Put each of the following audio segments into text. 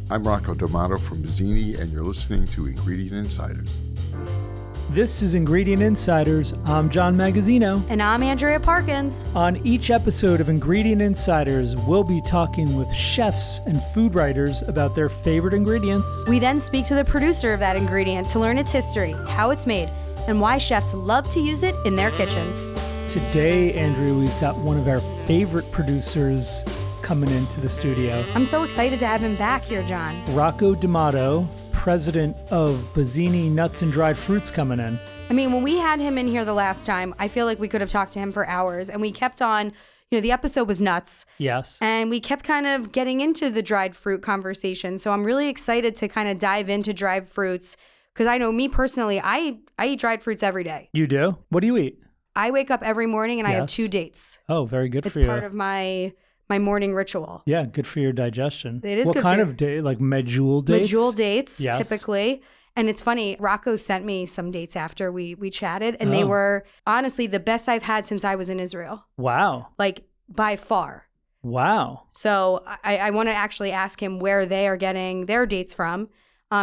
I'm Rocco Damato from Bazzini, and you're listening to Ingredient Insiders. This is Ingredient Insiders. I'm John Magazzino. And I'm Andrea Parkins. On each episode of Ingredient Insiders, we'll be talking with chefs and food writers about their favorite ingredients. We then speak to the producer of that ingredient to learn its history, how it's made, and why chefs love to use it in their kitchens. Today, Andrea, we've got one of our favorite producers coming into the studio. I'm so excited to have him back here, John. Rocco Damato, president of Bazzini Nuts and Dried Fruits, coming in. I mean, when we had him in here the last time, I feel like we could have talked to him for hours, and we kept on, the episode was nuts. Yes. And we kept kind of getting into the dried fruit conversation. So I'm really excited to kind of dive into dried fruits, because I know me personally, I eat dried fruits every day. You do? What do you eat? I wake up every morning and I have 2 dates. Oh, very good for you. It's part of my morning ritual. Yeah, good for your digestion. It is what good kind for of date? Like medjool dates? Medjool dates, yes. Typically. And it's funny, Rocco sent me some dates after we chatted, and they were honestly the best I've had since I was in Israel. Wow. Like, by far. Wow. So I want to actually ask him where they are getting their dates from,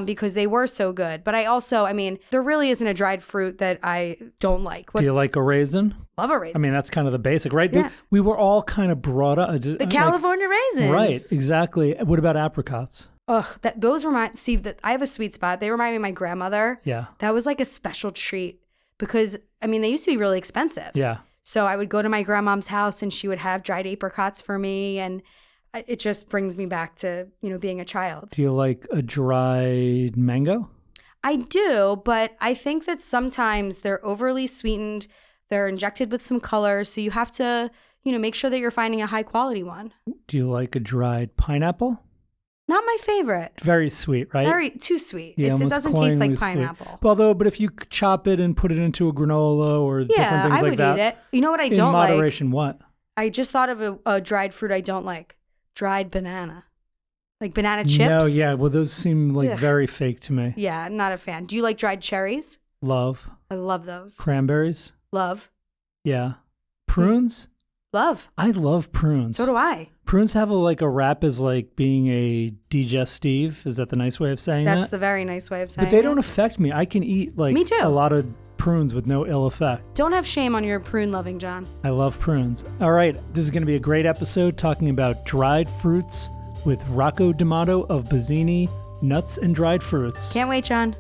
because they were so good. But there really isn't a dried fruit that I don't like. Do you like a raisin? Love a raisin. I mean, that's kind of the basic, right? Yeah. We were all kind of brought up. The California raisins. Right, exactly. What about apricots? Ugh, those remind, see, that I have a sweet spot. They remind me of my grandmother. Yeah. That was like a special treat because, they used to be really expensive. Yeah. So I would go to my grandmom's house and she would have dried apricots for me, and it just brings me back to, being a child. Do you like a dried mango? I do, but I think that sometimes they're overly sweetened. They're injected with some color. So you have to, make sure that you're finding a high quality one. Do you like a dried pineapple? Not my favorite. Very sweet, right? Very too sweet. Yeah, it doesn't taste like pineapple. But if you chop it and put it into a granola or different things like that. Yeah, I would eat it. You know what I don't like? In moderation, what? I just thought of a dried fruit I don't like. Dried banana. Like banana chips. No, yeah. Well, those seem like very fake to me. Yeah, I'm not a fan. Do you like dried cherries? Love. I love those. Cranberries? Love. Yeah. Prunes? Love. I love prunes. So do I. Prunes have a rap as like being a digestive. Is that the nice way of saying that? That's the very nice way of saying it. But they don't affect me. I can eat me too. A lot of prunes with no ill effect. Don't have shame on your prune loving, John. I love prunes. All right, this is going to be a great episode talking about dried fruits with Rocco Damato of Bazzini Nuts and Dried Fruits. Can't wait, John.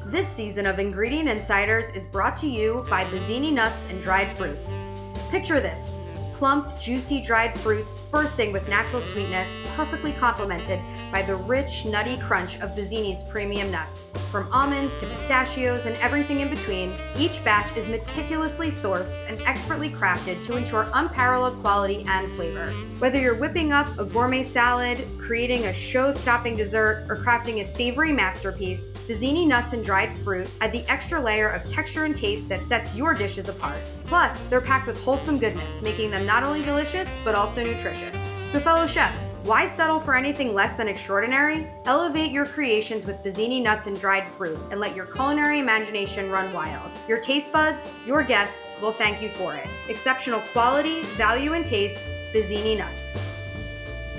This season of Ingredient Insiders is brought to you by Bazzini Nuts and Dried Fruits. Picture this. Plump, juicy dried fruits bursting with natural sweetness, perfectly complemented by the rich, nutty crunch of Bazzini's premium nuts. From almonds to pistachios and everything in between, each batch is meticulously sourced and expertly crafted to ensure unparalleled quality and flavor. Whether you're whipping up a gourmet salad, creating a show-stopping dessert, or crafting a savory masterpiece, Bazzini Nuts and Dried Fruit add the extra layer of texture and taste that sets your dishes apart. Plus, they're packed with wholesome goodness, making them not only delicious, but also nutritious. So fellow chefs, why settle for anything less than extraordinary? Elevate your creations with Bazzini Nuts and Dried Fruit and let your culinary imagination run wild. Your taste buds, your guests will thank you for it. Exceptional quality, value, and taste, Bazzini Nuts.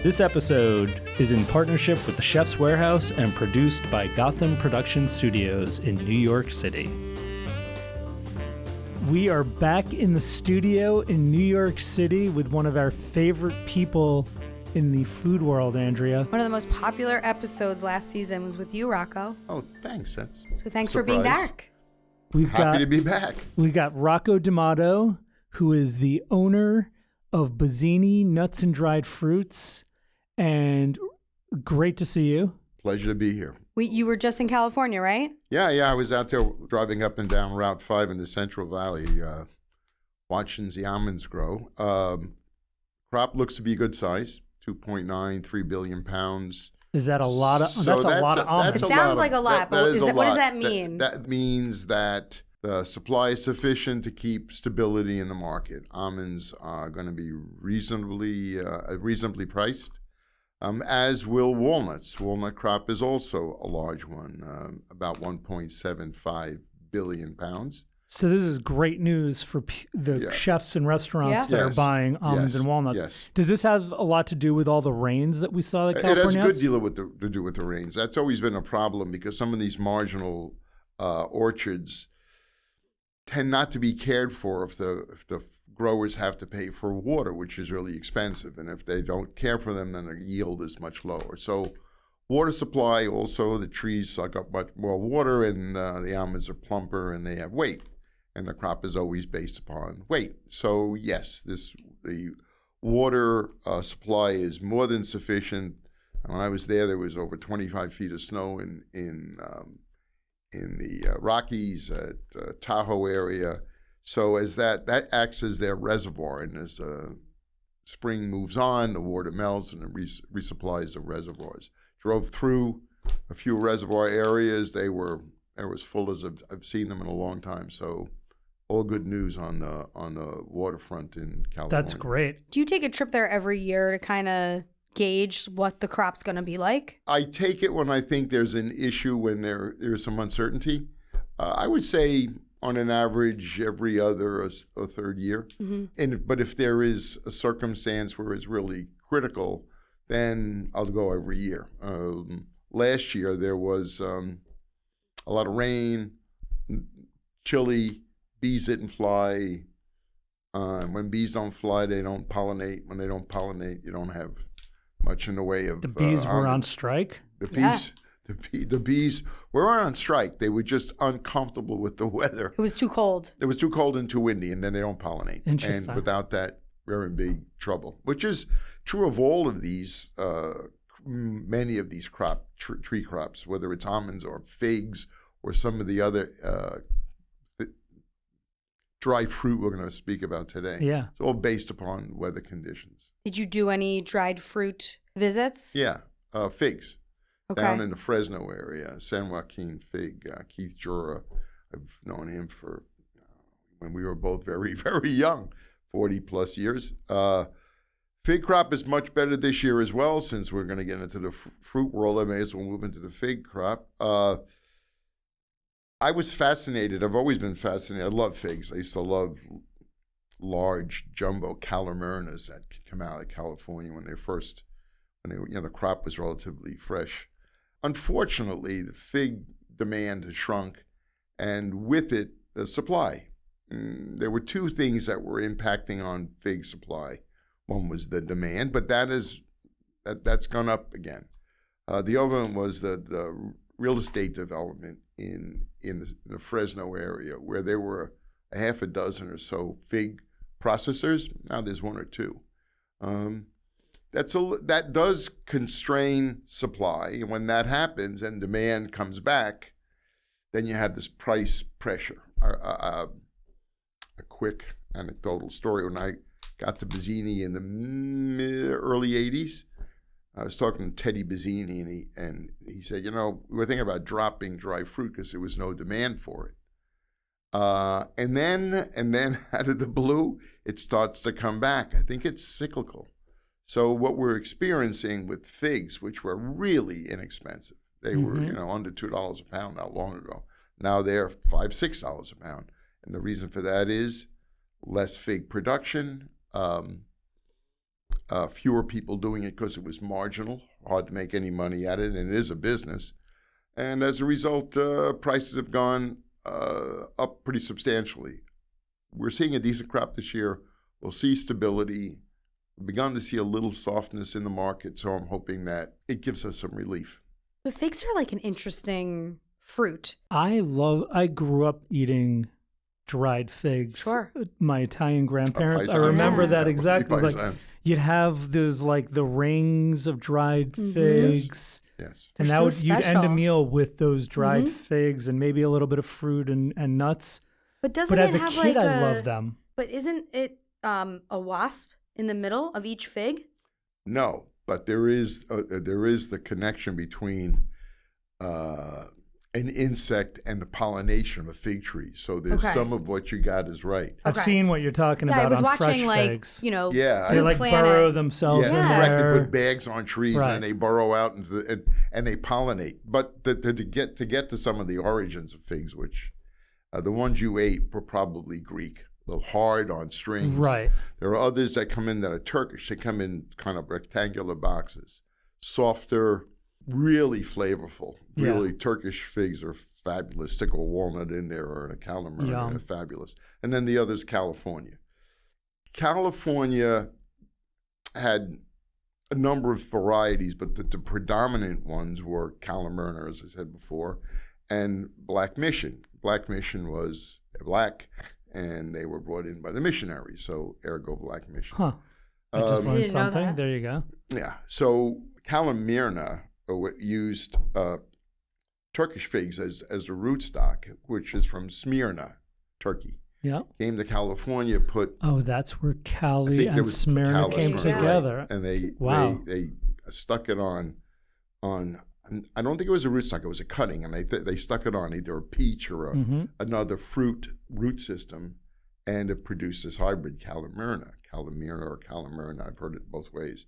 This episode is in partnership with the Chef's Warehouse and produced by Gotham Production Studios in New York City. We are back in the studio in New York City with one of our favorite people in the food world, Andrea. One of the most popular episodes last season was with you, Rocco. Oh, thanks. That's so thanks for being back. Happy to be back. We got Rocco Damato, who is the owner of Bazzini Nuts and Dried Fruits, and great to see you. Pleasure to be here. You were just in California, right? Yeah. I was out there driving up and down Route 5 in the Central Valley, watching the almonds grow. Crop looks to be a good size, 2.93 billion pounds. Is that a lot of? So that's a lot of almonds. It sounds like a lot, but what does that mean? That means that the supply is sufficient to keep stability in the market. Almonds are going to be reasonably priced. As will walnuts. Walnut crop is also a large one, about 1.75 billion pounds. So this is great news for the chefs and restaurants that are buying almonds and walnuts. Yes. Does this have a lot to do with all the rains that we saw that California It has a good deal to do with the rains. That's always been a problem because some of these marginal orchards tend not to be cared for if the growers have to pay for water, which is really expensive. And if they don't care for them, then the yield is much lower. So water supply, also the trees suck up much more water, and the almonds are plumper and they have weight. And the crop is always based upon weight. So yes, the water supply is more than sufficient. And when I was there was over 25 feet of snow in the Rockies, at Tahoe area. So as that acts as their reservoir, and as the spring moves on, the water melts and it resupplies the reservoirs. Drove through a few reservoir areas; they were as full as I've seen them in a long time. So all good news on the waterfront in California. That's great. Do you take a trip there every year to kind of gauge what the crop's going to be like? I take it when I think there's an issue, when there's some uncertainty. I would say on an average every other or third year. Mm-hmm. But if there is a circumstance where it's really critical, then I'll go every year. Last year there was a lot of rain, chilly, bees didn't fly. When bees don't fly, they don't pollinate. When they don't pollinate, you don't have much in the way of... The bees were on strike? The bees were on strike. They were just uncomfortable with the weather. It was too cold. It was too cold and too windy, and then they don't pollinate. Interesting. And without that, we're in big trouble, which is true of all of these, many of these tree crops, whether it's almonds or figs or some of the other dried fruit we're going to speak about today. Yeah. It's all based upon weather conditions. Did you do any dried fruit visits? Yeah, figs. Okay. Down in the Fresno area, San Joaquin fig. Keith Jura, I've known him for when we were both very, very young, 40 plus years. Fig crop is much better this year as well, since we're going to get into the fruit world. I may as well move into the fig crop. I was fascinated. I've always been fascinated. I love figs. I used to love large jumbo Calamernas that come out of California when the crop was relatively fresh. Unfortunately, the fig demand has shrunk, and with it, the supply. There were two things that were impacting on fig supply. One was the demand, but that's gone up again. The other one was the real estate development in the Fresno area, where there were a half a dozen or so fig processors. Now there's one or two. That does constrain supply, and when that happens and demand comes back, then you have this price pressure. A quick anecdotal story: when I got to Bazzini in the early '80s, I was talking to Teddy Bazzini, and he said, we were thinking about dropping dry fruit because there was no demand for it. And then out of the blue, it starts to come back. I think it's cyclical. So what we're experiencing with figs, which were really inexpensive, they were under $2 a pound not long ago. Now they're $5, $6 a pound, and the reason for that is less fig production, fewer people doing it because it was marginal, hard to make any money at it, and it is a business. And as a result, prices have gone up pretty substantially. We're seeing a decent crop this year. We'll see stability. We've begun to see a little softness in the market, so I'm hoping that it gives us some relief. But figs are like an interesting fruit. I grew up eating dried figs. Sure. My Italian grandparents. I remember that exactly. Like you'd have those the rings of dried figs. Yes. And you'd end a meal with those dried figs and maybe a little bit of fruit and nuts. But as a kid, I loved them. But isn't it a wasp in the middle of each fig? No, but there is the connection between an insect and the pollination of a fig tree. So there's some of what you got is right. I've seen what you're talking about on fresh figs. They burrow themselves in correct. there. They put bags on trees and they burrow out and they pollinate. But to get to some of the origins of figs, which The ones you ate were probably Greek, a little hard on strings. Right. There are others that come in that are Turkish. They come in kind of rectangular boxes, softer, really flavorful. Really, Turkish figs are fabulous. Stick a walnut in there or a calamari, they're fabulous. And then the other's California. California had a number of varieties, but the predominant ones were Calamurna, as I said before, and Black Mission. Black Mission was black, and they were brought in by the missionaries, so ergo Black Mission. Huh. I just learned didn't know something. that. There you go. Yeah. So Calamurna used Turkish figs as the rootstock, which is from Smyrna, Turkey. Yeah. Came to California, put Oh, that's where I Cali think there and was Smyrna Cali, came Smyrna, together. right. And they stuck it on. I don't think it was a rootstock; it was a cutting, and they stuck it on either a peach or another fruit root system, and it produced this hybrid Calamurna or Calamurna. I've heard it both ways.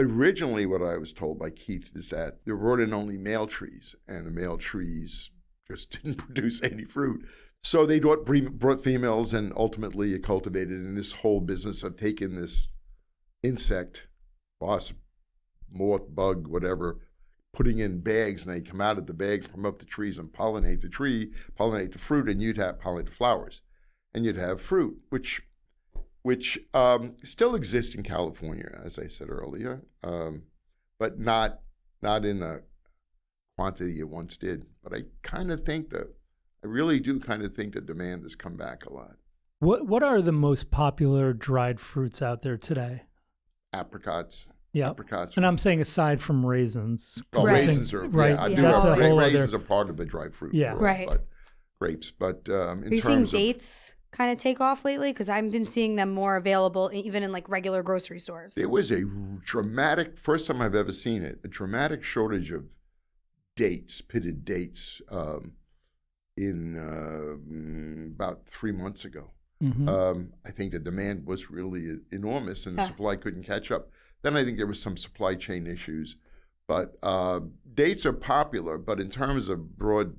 Originally, what I was told by Keith is that they brought in only male trees, and the male trees just didn't produce any fruit. So they brought females, and ultimately it cultivated in this whole business of taking this insect, wasp, moth, bug, whatever, putting in bags, and they come out of the bags, come up the trees and pollinate the tree, pollinate the fruit, and you'd have pollinate the flowers. And you'd have fruit, which still exists in California, as I said earlier, but not in the quantity it once did. But I really do kind of think the demand has come back a lot. What are the most popular dried fruits out there today? Apricots. Yeah. Apricots. And I'm saying aside from raisins. Oh, Right. raisins are right. Yeah, I Yeah. do. That's a whole Raisins other. are part of the dried fruit. Yeah. world, Right. But grapes. But in Are you terms seeing of dates kind of take off lately? Because I've been seeing them more available even in like regular grocery stores. there was a dramatic, first time I've ever seen it, a dramatic shortage of dates, pitted dates, in about 3 months ago. I think the demand was really enormous, and the supply couldn't catch up. Then I think there was some supply chain issues, but dates are popular. But in terms of broad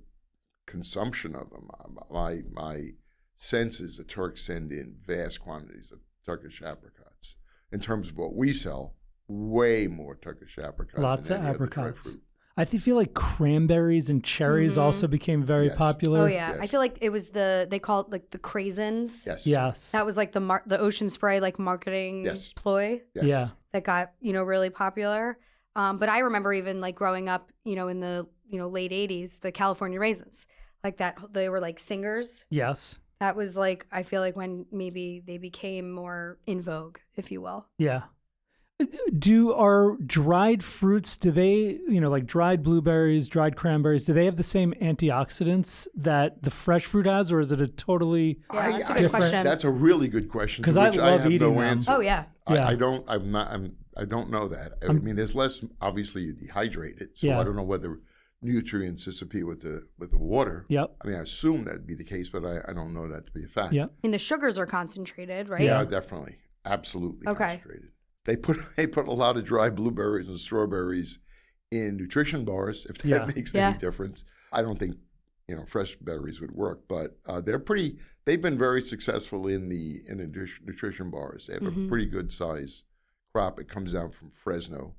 consumption of them, my sense is the Turks send in vast quantities of Turkish apricots. In terms of what we sell, way more Turkish apricots. Lots than of any other dried apricots. fruit. I feel like cranberries and cherries also became very Yes. popular. Oh yeah, Yes. I feel like it was they call it like the craisins. Yes. Yes. That was like the Ocean Spray like marketing Yes. ploy Yes. Yeah. that got really popular. But I remember even like growing up, in the late '80s, the California raisins, like that they were like singers. Yes. That was like I feel like when maybe they became more in vogue, if you will. Yeah. Do our dried fruits, do they, like dried blueberries, dried cranberries, do they have the same antioxidants that the fresh fruit has, or is it a totally Yeah, that's a good different- question. That's a really good question. to 'Cause I which love have eating no them. answer. Oh yeah. Yeah. I don't know that. I mean, there's less. Obviously, you dehydrate it, so Yeah. I don't know whether nutrients disappear with the water. Yep. I mean, I assume that'd be the case, but I don't know that to be a fact. Yep. And the sugars are concentrated, right? Yeah, definitely, absolutely Okay. concentrated. They put a lot of dried blueberries and strawberries in nutrition bars. If that Yeah. makes Yeah. any difference, I don't think fresh berries would work, but they've been very successful in the nutrition bars. They have a pretty good size crop. It comes down from Fresno,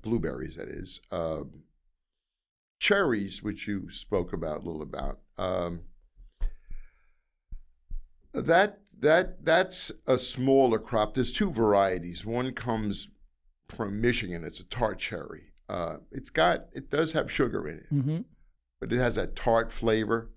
blueberries that is. Cherries, which you spoke about a little about, that's a smaller crop. There's two varieties. One comes from Michigan. It's a tart cherry. It does have sugar in it, Mm-hmm. but it has that tart flavor.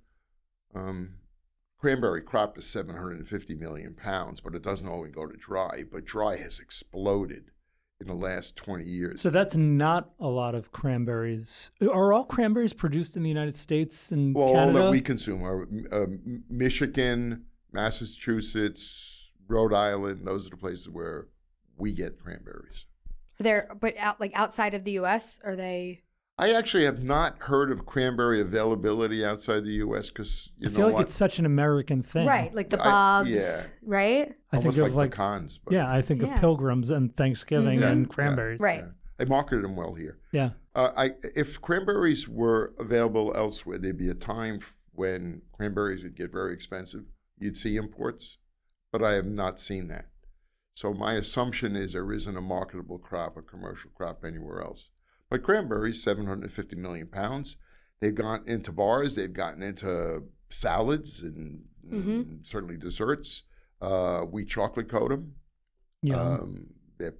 Cranberry crop is 750 million pounds, but it doesn't always go to dry. But dry has exploded in the last 20 years. So that's not a lot of cranberries. Are all cranberries produced in the United States and Well, all Canada? that we consume are Michigan, Massachusetts, Rhode Island. Those are the places where we get cranberries. Outside of the U.S., are they? I actually have not heard of cranberry availability outside the U.S. because I feel like it's such an American thing. Right, like the bobs, yeah. right? I almost think of like pecans. But I think Yeah. of pilgrims and Thanksgiving Mhm. and Yeah. cranberries. Right. yeah. They marketed them well here. Yeah. If cranberries were available elsewhere, there'd be a time when cranberries would get very expensive, you'd see imports, but I have not seen that. So my assumption is there isn't a marketable crop, a commercial crop anywhere else. But cranberries, 750 million pounds. They've gone into bars. They've gotten into salads and certainly desserts. We chocolate coat them. Yeah. They're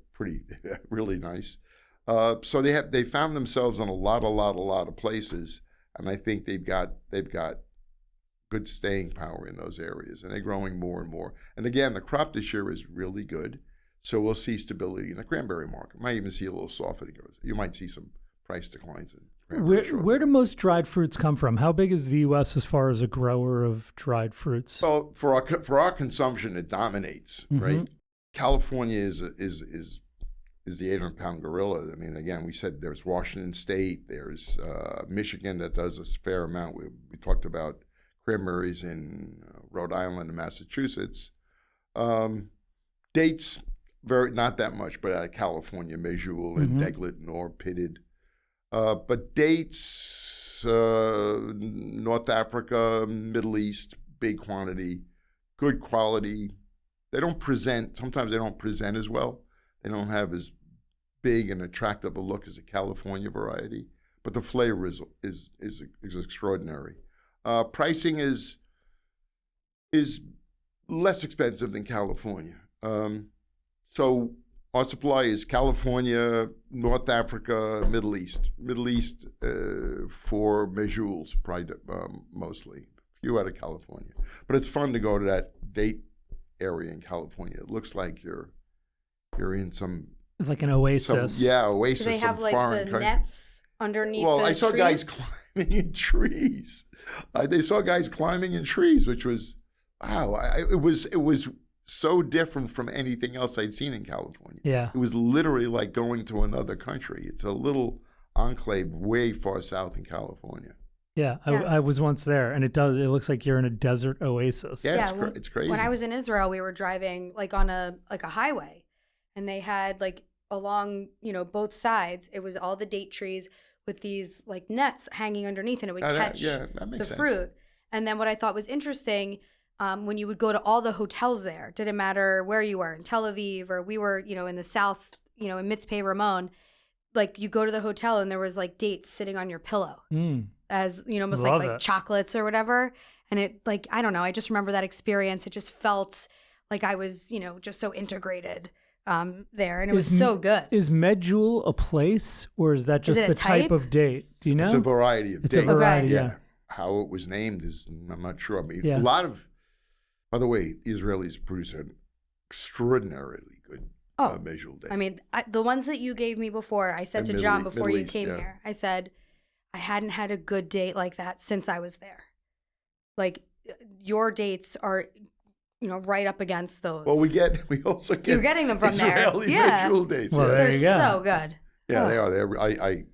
really nice. So they found themselves in a lot of places, and I think they've got good staying power in those areas, and they're growing more and more. And again, the crop this year is really good, so we'll see stability in the cranberry market. Might even see a little softening. You might see some price declines in cranberry. Where do most dried fruits come from? How big is the U.S. as far as a grower of dried fruits? Well, for our consumption, it dominates, right? California is the 800-pound gorilla. I mean, again, we said there's Washington State, there's Michigan that does a fair amount. We talked about cranberries in Rhode Island and Massachusetts. Dates, not that much, but out of California, Medjool and Deglet, pitted. But dates, North Africa, Middle East, big quantity, good quality. Sometimes they don't present as well. They don't have as big and attractive a look as a California variety, but the flavor is extraordinary. Pricing is less expensive than California. So our supply is California, North Africa, Middle East. Middle East for Medjools, probably mostly. Few out of California. But it's fun to go to that date area in California. It looks like you're in some... It's like an oasis. Oasis. Do they have like the country. Nets underneath Well, the I saw trees? guys climbing in trees. They saw guys climbing in trees, which was, wow. It was so different from anything else I'd seen in California. Yeah. It was literally like going to another country. It's a little enclave way far south in California. Yeah, I was once there, and it looks like you're in a desert oasis. Yeah, it's crazy. When I was in Israel, we were driving like on a highway, and they had like along, both sides, it was all the date trees with these like nets hanging underneath, and it would catch that makes the sense. fruit. And then what I thought was interesting, when you would go to all the hotels there, didn't matter where you were, in Tel Aviv, or we were, in the south, in Mitzpeh Ramon, like you go to the hotel and there was like dates sitting on your pillow. As almost like chocolates or whatever. And it, like, I don't know, I just remember that experience. It just felt like I was, just so integrated there, and it was so good. Is Medjool a place, or is that just the type of date? Do you know? It's a variety of dates. It's a variety, yeah. How it was named I'm not sure. I mean, a lot of, by the way, Israelis produce an extraordinarily good Medjool date. I mean, the ones that you gave me before, I said to John before you came here, I said, I hadn't had a good date like that since I was there. Like, your dates are, right up against those. Well, we also get You're getting them from Israeli there. Yeah. Medjool dates. Well, They're so good. Yeah, they are.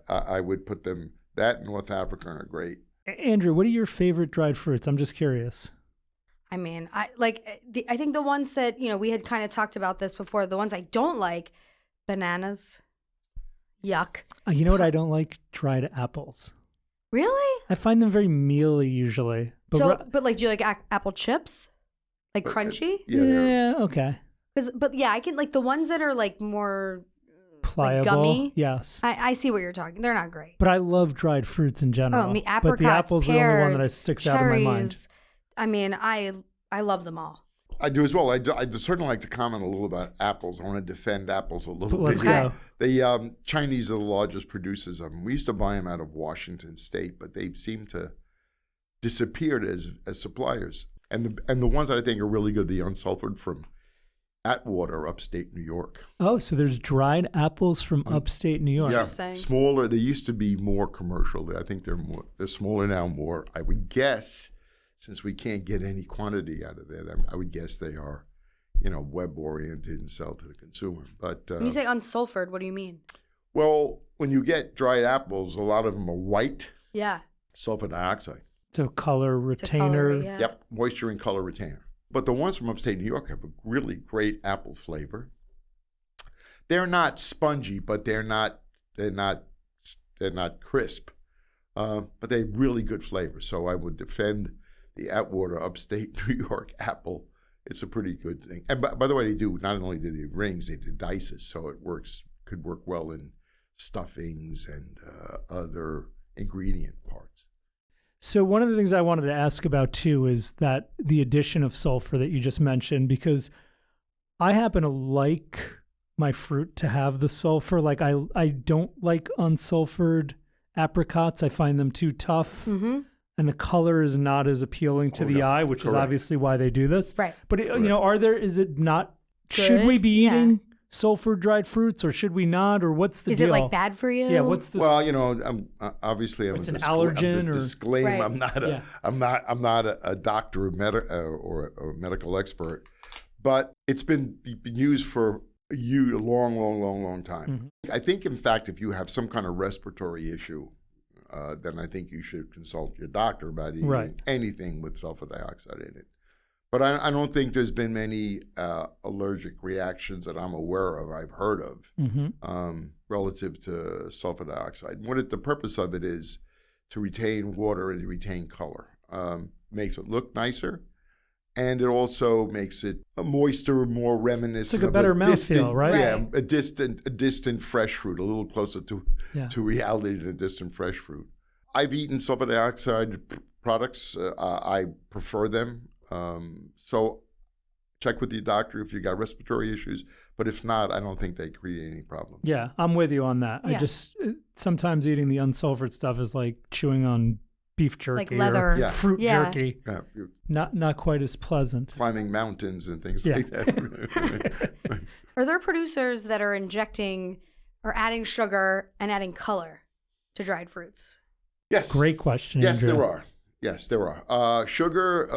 I would put them, that North African are great. Andrew, what are your favorite dried fruits? I'm just curious. I mean, I think the ones that, we had kind of talked about this before, the ones I don't like, bananas. Yuck. You know what I don't like? Dried apples. Really? I find them very mealy usually. But do you like apple chips? Like crunchy? Yeah, okay. I can like the ones that are like more pliable, like gummy. Yes. I see what you're talking. They're not great. But I love dried fruits in general. Apricots, but the apple's pears, the only one that sticks cherries. out in my mind. I mean, I love them all. I do as well. I'd certainly like to comment a little about apples. I want to defend apples a little Let's bit. go. The Chinese are the largest producers of them. We used to buy them out of Washington State, but they've seemed to disappeared as suppliers. And the ones that I think are really good, the unsulfured from Atwater, upstate New York. Oh, so there's dried apples from upstate New York. Yeah, smaller. They used to be more commercial. I think they're smaller now. More, I would guess. Since we can't get any quantity out of there, I would guess they are, web-oriented and sell to the consumer. But when you say unsulfured, what do you mean? Well, when you get dried apples, a lot of them are white. Yeah. Sulfur dioxide. So color retainer. Yeah. Yep, moisture and color retainer. But the ones from upstate New York have a really great apple flavor. They're not spongy, but they're not crisp. but they have really good flavor. So I would defend the Atwater upstate New York apple. It's a pretty good thing. And by the way, they do, not only do they do rings, they do dices, so it could work well in stuffings and other ingredient parts. So one of the things I wanted to ask about too is that the addition of sulfur that you just mentioned, because I happen to like my fruit to have the sulfur. Like I don't like unsulfured apricots. I find them too tough. Mm-hmm. And the color is not as appealing to the eye, which is obviously why they do this. Right. But, is it not, good? Should we be eating sulfur dried fruits or should we not? Or what's the is deal? Is it like bad for you? Yeah, what's this? Well, obviously I'm it's a an allergen I'm or disclaimer. Right. I'm not a doctor or a medical expert, but it's been used for a long time. Mm-hmm. I think, in fact, if you have some kind of respiratory issue, then I think you should consult your doctor about eating anything with sulfur dioxide in it. But I don't think there's been many allergic reactions that I'm aware of, I've heard of, relative to sulfur dioxide. The purpose of it is to retain water and to retain color. Makes it look nicer, and it also makes it a moister, more reminiscent. It's like a better mouthfeel, right? Yeah, a distant fresh fruit, a little closer to reality than a distant fresh fruit. I've eaten sulfur dioxide products. I prefer them. So check with your doctor if you got respiratory issues. But if not, I don't think they create any problems. Yeah, I'm with you on that. Yeah. I just, sometimes eating the unsulfured stuff is like chewing on beef jerky like leather. or fruit jerky. Yeah, not quite as pleasant. climbing mountains and things like that. Are there producers that are injecting or adding sugar and adding color to dried fruits? Yes. Great question, Yes, Andrea. there are. Yes, there are. Sugar,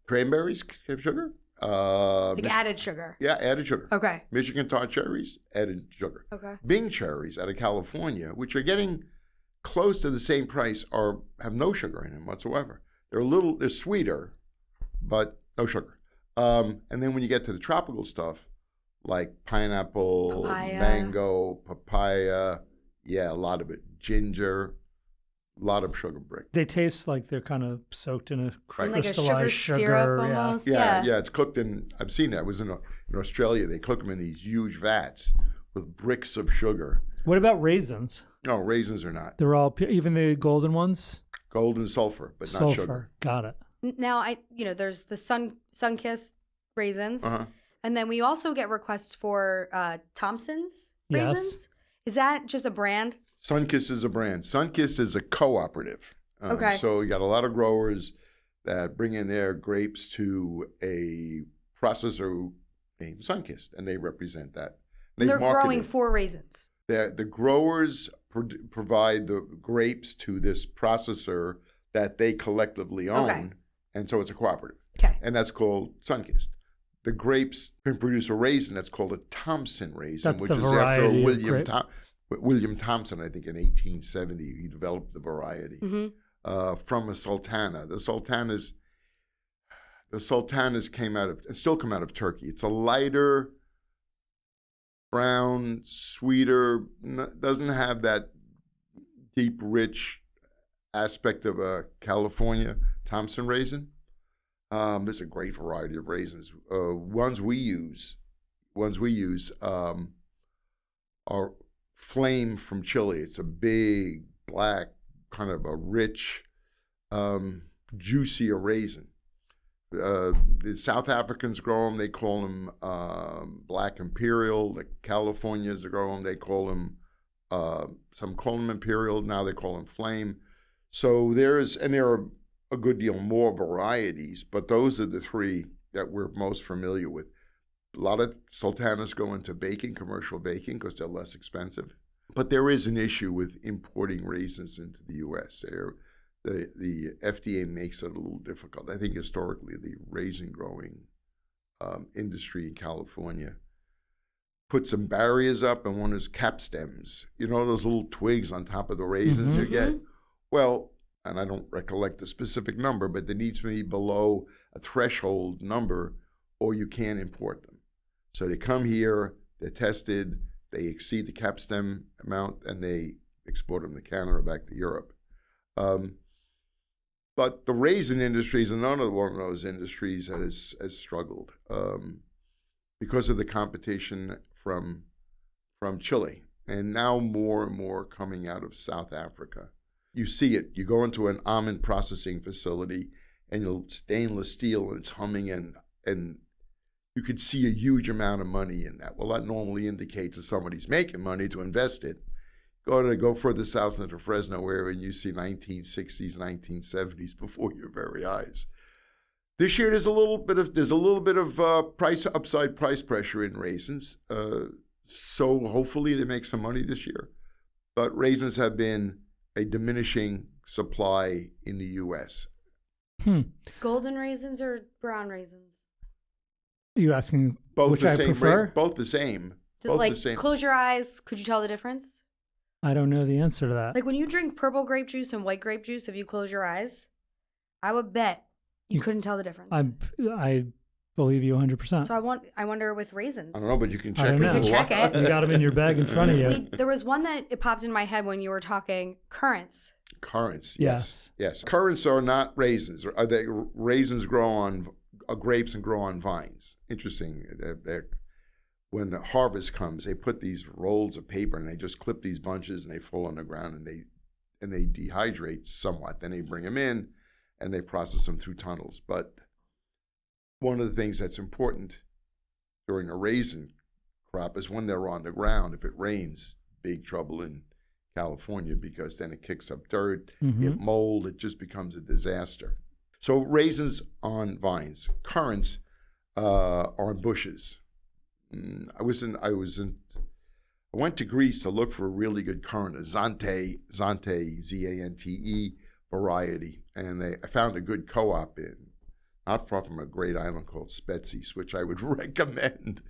cranberries have sugar. Added sugar. Yeah, added sugar. Okay. Michigan tart cherries, added sugar. Okay. Bing cherries out of California, which are getting close to the same price, have no sugar in them whatsoever. They're sweeter, but no sugar. And then when you get to the tropical stuff, like pineapple, mango, papaya, a lot of it, ginger, a lot of sugar brick. They taste like they're kind of soaked in a crystallized like a sugar syrup almost. Yeah, it's cooked in. I've seen that. I was in Australia. They cook them in these huge vats with bricks of sugar. What about raisins? No, raisins are not. They're all even the golden ones. Golden sulfur, but Sulfur. not sugar. Got it. Now there's the sun-kissed raisins, and then we also get requests for Thompson's raisins. Yes. Is that just a brand? Sunkist is a brand. Sunkist is a cooperative. Okay. So you got a lot of growers that bring in their grapes to a processor named Sunkist, and they represent that. They're growing for raisins. The growers provide the grapes to this processor that they collectively own, and so it's a cooperative. Okay. And that's called Sunkist. The grapes can produce a raisin that's called a Thompson raisin, That's which the is after variety of William grape. William Thompson, I think in 1870, he developed the variety from a sultana. The sultanas still come out of Turkey. It's a lighter brown, sweeter, doesn't have that deep, rich aspect of a California Thompson raisin. There's a great variety of raisins. Ones we use are Flame from Chile. It's a big, black, kind of a rich, juicier raisin. The South Africans grow them. They call them Black Imperial. The Californians grow them. They call them, some call them Imperial. Now they call them Flame. So there are a good deal more varieties, but those are the three that we're most familiar with. A lot of sultanas go into baking, commercial baking, because they're less expensive. But there is an issue with importing raisins into the U.S. The FDA makes it a little difficult. I think historically the raisin growing industry in California put some barriers up, and one is cap stems. You know those little twigs on top of the raisins you get? Well, and I don't recollect the specific number, but there needs to be below a threshold number or you can't import them. So they come here, they're tested, they exceed the cap stem amount, and they export them to Canada or back to Europe. But the raisin industry is another one of those industries that has struggled because of the competition from Chile, and now more and more coming out of South Africa. You see it. You go into an almond processing facility, and you'll stainless steel, and it's humming, and you could see a huge amount of money in that. Well, that normally indicates that somebody's making money to invest it. Go further south into Fresno area, and you see 1960s, 1970s before your very eyes. This year, there's a little bit of price pressure in raisins. So hopefully they make some money this year. But raisins have been a diminishing supply in the U.S. Golden raisins or brown raisins? Are you asking Both which the I same prefer? both the same. Both Like, the same. close your eyes. Could you tell the difference? I don't know the answer to that. Like when you drink purple grape juice and white grape juice, if you close your eyes, I would bet you couldn't tell the difference. I believe you 100%. So I wonder with raisins. I don't know, but you can I check don't it. know. You can check it. You got them in your bag in front of you. There was one that it popped in my head when you were talking currants. Currants, Yes. yes. Currants are not raisins. Raisins grow on grapes and grow on vines. Interesting. When the harvest comes, they put these rolls of paper and they just clip these bunches and they fall on the ground and they dehydrate somewhat. Then they bring them in and they process them through tunnels. But one of the things that's important during a raisin crop is when they're on the ground. If it rains, big trouble in California because then it kicks up dirt, it mold, it just becomes a disaster. So raisins on vines, currants are on bushes. I went to Greece to look for a really good currant, a Zante, Z-A-N-T-E variety, and I found a good co-op not far from a great island called Spetses, which I would recommend.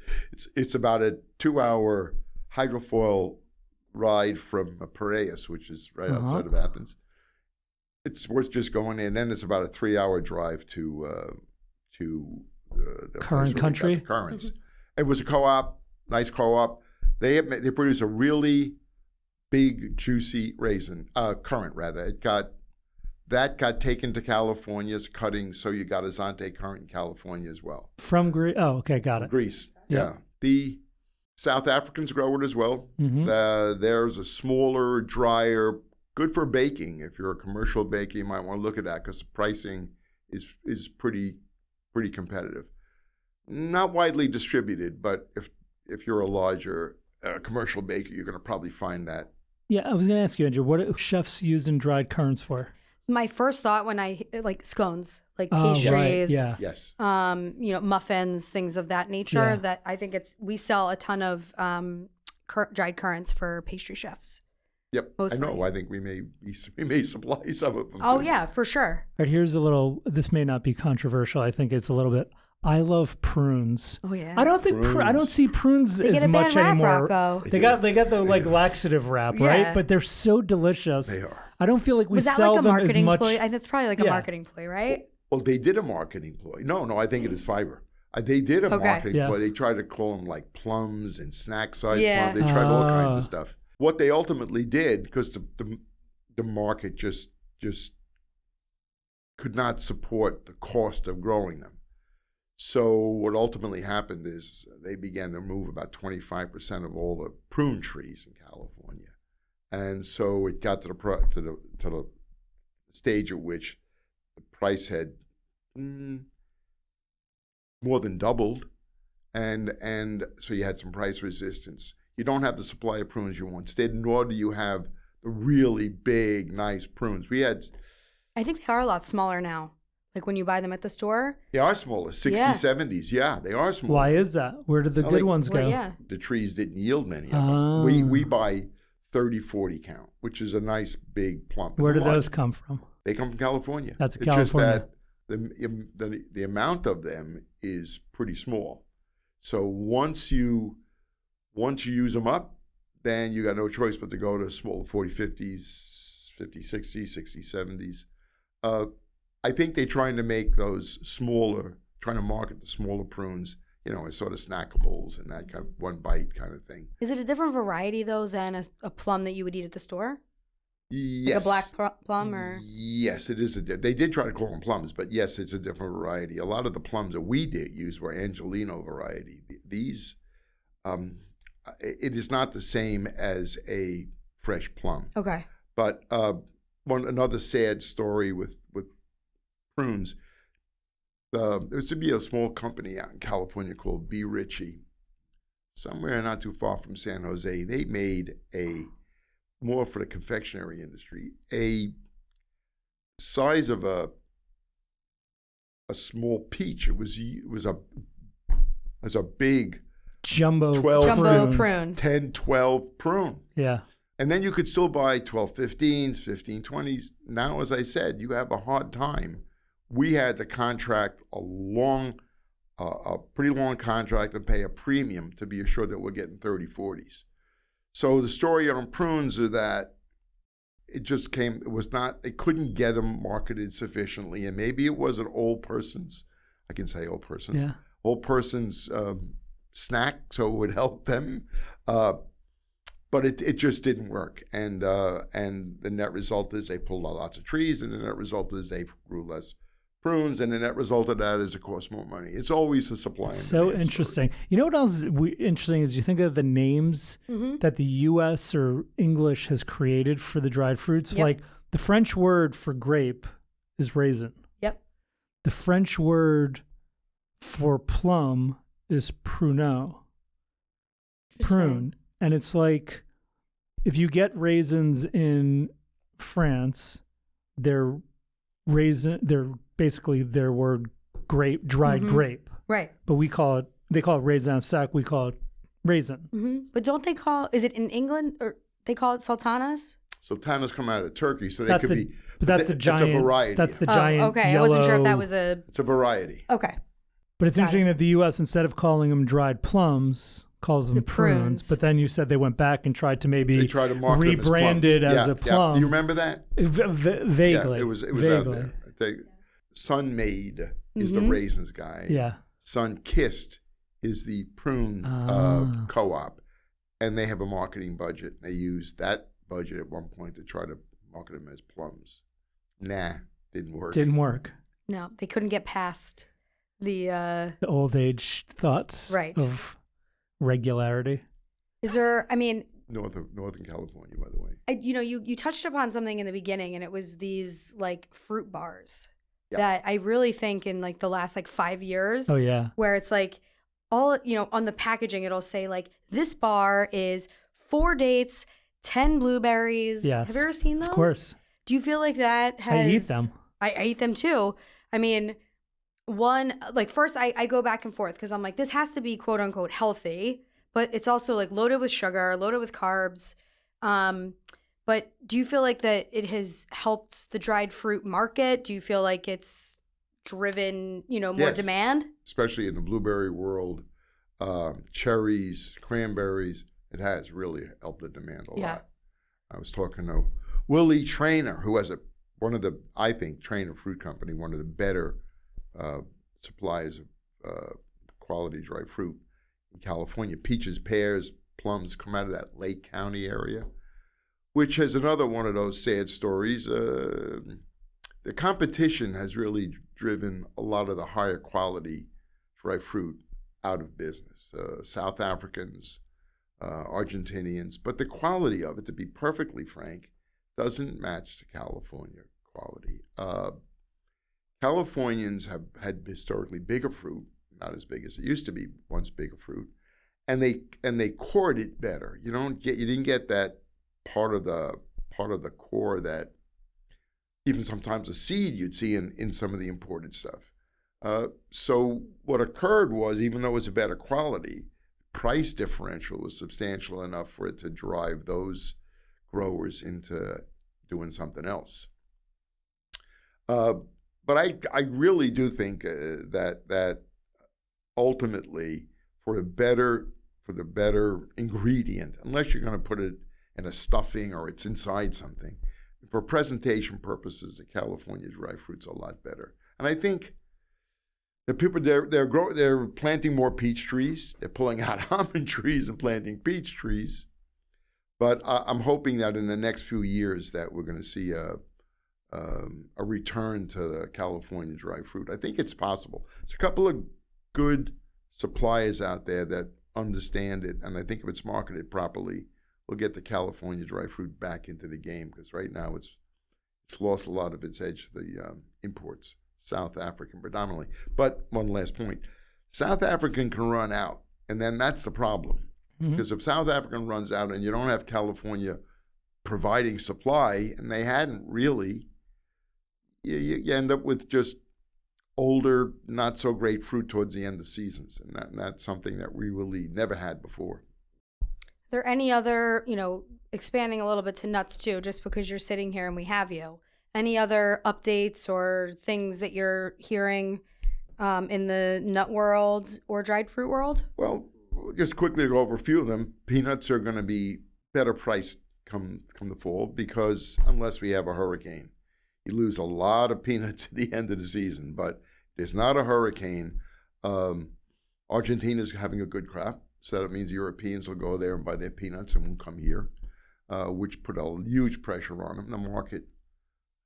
It's about a 2-hour hydrofoil ride from Piraeus, which is right outside of Athens. It's worth just going in. Then it's about a 3-hour drive to the Currant country. Currants. It was a co-op, nice co-op. They produce a really big, juicy currant rather. That got taken to California's cutting, so you got a Zante currant in California as well. From Greece? Oh, okay, got it. Greece, yeah. The South Africans grow it as well. There's a smaller, drier, good for baking. If you're a commercial baker, you might want to look at that because the pricing is pretty competitive. Not widely distributed, but if you're a larger commercial baker, you're going to probably find that. Yeah, I was going to ask you, Andrea, what do chefs use dried currants for? My first thought when like scones, like pastries, pastries, yes, muffins, things of that nature. Yeah. That I think we sell a ton of dried currants for pastry chefs. Yep, mostly. I know. I think we may supply some of them. Oh too. Yeah, for sure. All right, here's a little. This may not be controversial. I think it's a little bit. I love prunes. Oh yeah. I don't think I don't see prunes they as get a much bad rap, anymore. Rocco. They got the like laxative wrap, right? But they're so delicious. They are. I don't feel like we Was that sell like a them marketing as much. ploy? That's probably like a marketing ploy, right? Well, they did a marketing ploy. No, I think it is fiber. They did a marketing ploy. They tried to call them like plums and snack size plums. They tried all kinds of stuff. What they ultimately did, because the market just could not support the cost of growing them. So what ultimately happened is they began to remove about 25% of all the prune trees in California, and so it got to the stage at which the price had more than doubled, and so you had some price resistance. You don't have the supply of prunes you once did, nor do you have the really big, nice prunes. I think they are a lot smaller now. Like when you buy them at the store. They are smaller, 60s, 70s. Yeah, they are smaller. Why is that? Where did the good ones go? The trees didn't yield many of them. We buy 30, 40 count, which is a nice big plump. Where do those come from? They come from California. That's California. It's just that the amount of them is pretty small. So once you use them up, then you got no choice but to go to smaller 40, 50s, 50, 60s, 60s, 70s. I think they're trying to make those smaller, trying to market the smaller prunes as sort of snackables and that kind of one bite kind of thing. Is it a different variety though than a plum that you would eat at the store? Yes. Like a black plum or? Yes, it is. They did try to call them plums, but yes, it's a different variety. A lot of the plums that we did use were Angelino variety. These, it is not the same as a fresh plum. Okay. But another sad story with prunes. There used to be a small company out in California called B. Ritchie, somewhere not too far from San Jose. They made more for the confectionery industry, a size of a small peach. It was a big jumbo prune. 10, 12 prune. Yeah. And then you could still buy 12, 15s, 15, 20s. Now, as I said, you have a hard time. We had to contract a pretty long contract and pay a premium to be assured that we're getting 30, 40s. So the story on prunes is that they couldn't get them marketed sufficiently. And maybe it was an old person's snack, so it would help them. But it just didn't work. And the net result is they pulled out lots of trees, and the net result is they grew less prunes, and the net result of that is it costs more money. It's always a supply and so demand interesting. story. You know what else is interesting is you think of the names that the U.S. or English has created for the dried fruits. Yep. Like the French word for grape is raisin. Yep. The French word for plum is pruneau. Prune. And it's like if you get raisins in France, they're basically their word grape, dried grape. Right. But they call it raisin sec, we call it raisin. Mm-hmm. But don't they is it in England, or they call it sultanas? Sultanas come out of Turkey, so they could be. But that's a giant. It's a variety. That's the giant. Okay, yellow, I wasn't sure if that was a. It's a variety. Okay. But it's interesting that the U.S., instead of calling them dried plums, calls them prunes. But then you said they went back and tried to rebrand it as a plum. Do you remember that? Vaguely. Yeah, it was out there. I think Sun-Made is the raisins guy. Yeah. Sun-Kissed is the prune co-op, and they have a marketing budget. They used that budget at one point to try to market them as plums. Nah, didn't work. No, they couldn't get past the old age thoughts of regularity. Is there? I mean, Northern California, by the way. You touched upon something in the beginning, and it was these like fruit bars that I really think in like the last like 5 years. Oh yeah, where it's like all on the packaging, it'll say like this bar is 4 dates, 10 blueberries. Yes. Have you ever seen those? Of course. Do you feel like that has? I eat them. I eat them too. I mean, first I go back and forth because I'm like, this has to be quote unquote healthy, but it's also like loaded with sugar, loaded with carbs. But do you feel like that it has helped the dried fruit market? Do you feel like it's driven, more demand? Especially in the blueberry world, cherries, cranberries, it has really helped the demand a lot. I was talking to Willie Trainer, who has Trainer Fruit Company, one of the better supplies of quality dried fruit in California. Peaches, pears, plums come out of that Lake County area, which has another one of those sad stories. The competition has really driven a lot of the higher quality dried fruit out of business. South Africans, Argentinians, but the quality of it, to be perfectly frank, doesn't match the California quality. Californians have had historically bigger fruit, not as big as it used to be, once bigger fruit, and they cored it better. You didn't get that part of the core that even sometimes a seed you'd see in some of the imported stuff. So what occurred was, even though it was a better quality, price differential was substantial enough for it to drive those growers into doing something else. But I really do think that ultimately for the better ingredient, unless you're going to put it in a stuffing or it's inside something, for presentation purposes, the California dry fruit's a lot better. And I think The people they're planting more peach trees. They're pulling out almond trees and planting peach trees. But I'm hoping that in the next few years that we're going to see a return to the California dry fruit. I think it's possible. There's a couple of good suppliers out there that understand it, and I think if it's marketed properly, we'll get the California dry fruit back into the game, because right now it's lost a lot of its edge to the imports, South African predominantly. But one last point, South African can run out, and then that's the problem. Because if South African runs out and you don't have California providing supply, and they hadn't really, you end up with just older, not so great fruit towards the end of seasons. And that's something that we really never had before. Are there any other, expanding a little bit to nuts too, just because you're sitting here and we have you, any other updates or things that you're hearing in the nut world or dried fruit world? Well, just quickly to go over a few of them. Peanuts are going to be better priced come the fall, because unless we have a hurricane, you lose a lot of peanuts at the end of the season. But there's not a hurricane. Argentina's having a good crop, so that means Europeans will go there and buy their peanuts and won't come here, which put a huge pressure on them. I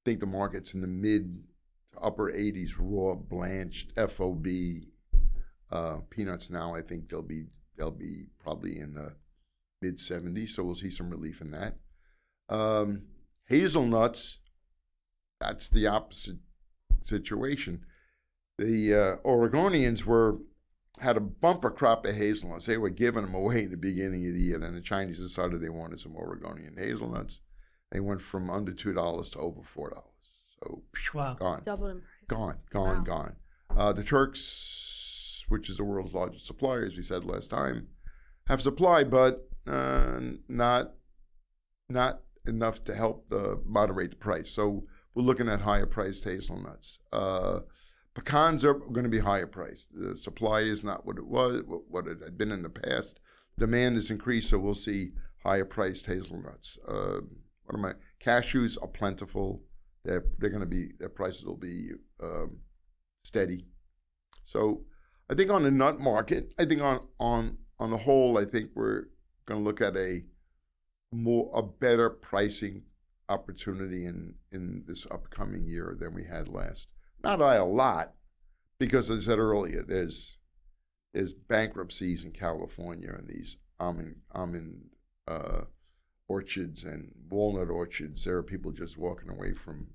think the market's in the mid to upper 80s raw blanched FOB peanuts now. I think they'll be probably in the mid 70s, so we'll see some relief in that. Hazelnuts, that's the opposite situation. The Oregonians had a bumper crop of hazelnuts. They were giving them away in the beginning of the year, and the Chinese decided they wanted some Oregonian hazelnuts. They went from under $2 to over $4. So wow. Doubled in price. Gone. The Turks, which is the world's largest supplier, as we said last time, have supply, but not enough to help moderate the price. So we're looking at higher priced hazelnuts. Pecans are going to be higher priced. The supply is not what it had been in the past. Demand has increased, so we'll see higher priced hazelnuts. Cashews are plentiful. Their prices will be steady. So I think on the nut market, I think on the whole, I think we're going to look at a better pricing opportunity in this upcoming year than we had last. Not by a lot, because as I said earlier, there's bankruptcies in California and these almond orchards and walnut orchards. There are people just walking away from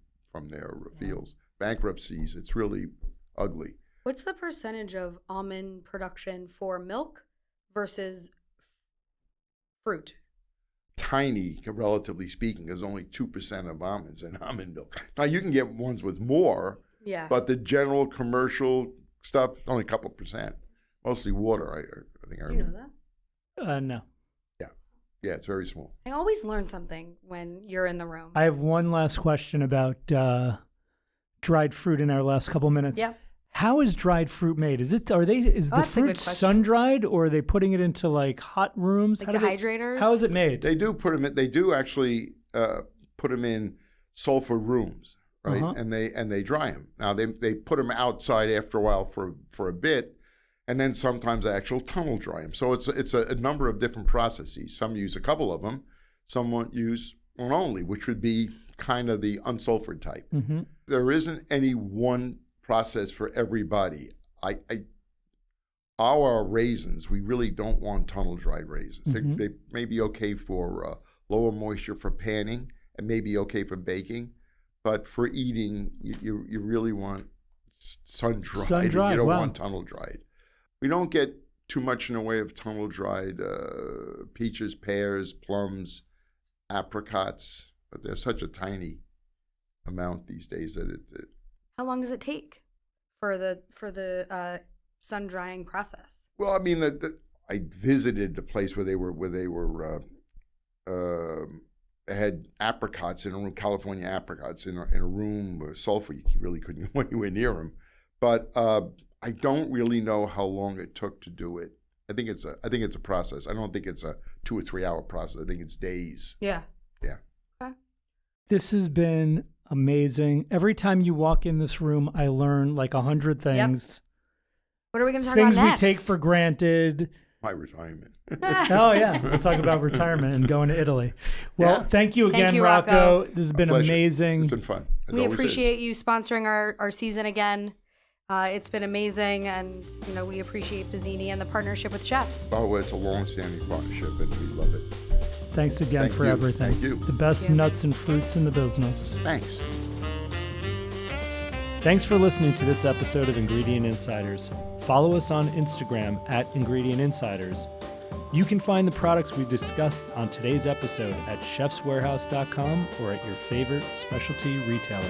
their fields. Bankruptcies, it's really ugly. What's the percentage of almond production for milk versus fruit? Tiny, relatively speaking. There's only 2% of almonds in almond milk. Now, you can get ones with more, but the general commercial stuff, only a couple percent. Mostly water, I think. You know that? No. Yeah, it's very small. I always learn something when you're in the room. I have one last question about dried fruit in our last couple minutes. Yeah. How is dried fruit made? Is the fruit sun dried, or are they putting it into like hot rooms? Like dehydrators? How is it made? They do put them in. They do actually put them in sulfur rooms, right? Uh-huh. And they dry them. Now they put them outside after a while for a bit, and then sometimes they actually tunnel dry them. So it's a number of different processes. Some use a couple of them. Some won't use one only, which would be kind of the unsulfured type. Mm-hmm. There isn't any one process for everybody. Our raisins, we really don't want tunnel dried raisins. Mm-hmm. They may be okay for lower moisture for panning, and may be okay for baking, but for eating, you really want sun dried. You don't want tunnel dried. We don't get too much in the way of tunnel dried peaches, pears, plums, apricots, but they're such a tiny amount these days that it. How long does it take for the sun drying process? Well, I mean, I visited the place where they had apricots in a room, California apricots in a room with sulfur. You really couldn't go anywhere near them. But I don't really know how long it took to do it. I think it's a process. I don't think it's a 2 or 3 hour process. I think it's days. Yeah. Yeah. Okay. This has been amazing. Every time you walk in this room, I learn like 100 things. What are we going to talk about Things next? we take for granted. My retirement. Oh, yeah. We'll talk about retirement and going to Italy. Well, Yeah. thank you again, Thank you, Rocco. Rocco. This has been Pleasure. amazing. It's been fun. As We always appreciate is. you sponsoring our season again. It's been amazing, and we appreciate Bazzini and the partnership with chefs. Oh, it's a long-standing partnership, and we love it. Thanks again Thank for you. everything. Thank you. The best Thank you. nuts and fruits in the business. Thanks. Thanks for listening to this episode of Ingredient Insiders. Follow us on Instagram at Ingredient Insiders. You can find the products we discussed on today's episode at chefswarehouse.com or at your favorite specialty retailer.